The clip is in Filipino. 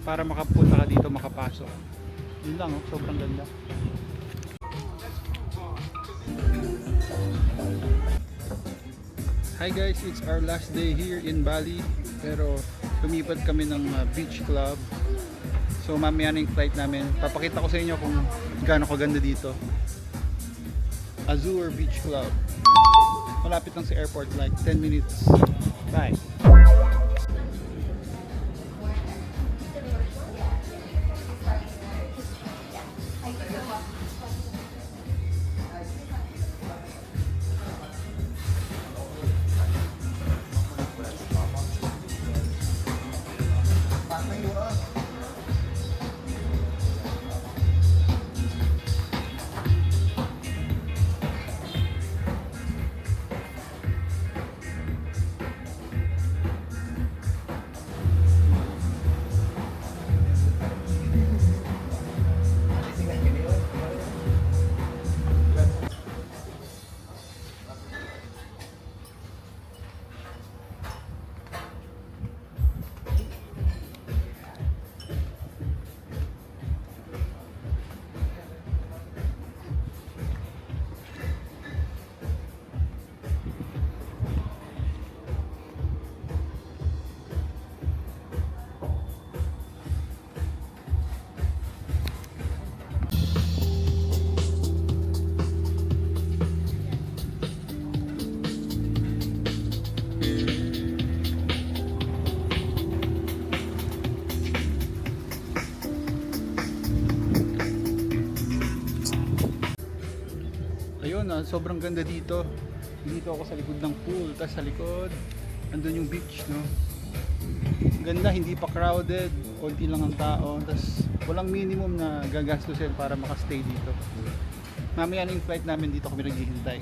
para makapunta ka dito, makapasok. Yun lang, oh, sobrang ganda. Hi guys, it's our last day here in Bali, pero lumipat kami ng beach club. So mamaya na yung flight namin. Papakita ko sa inyo kung gaano kaganda dito. Azure Beach Club. Malapit lang sa airport, like 10 minutes. Bye! Ayun, sobrang ganda dito. Dito ako sa likod ng pool, tapos sa likod andun yung beach, no. Ganda, hindi pa crowded, konti lang ang tao, tapos walang minimum na gagastusin para makastay dito. Mamaya na yung flight namin, dito kami naghihintay.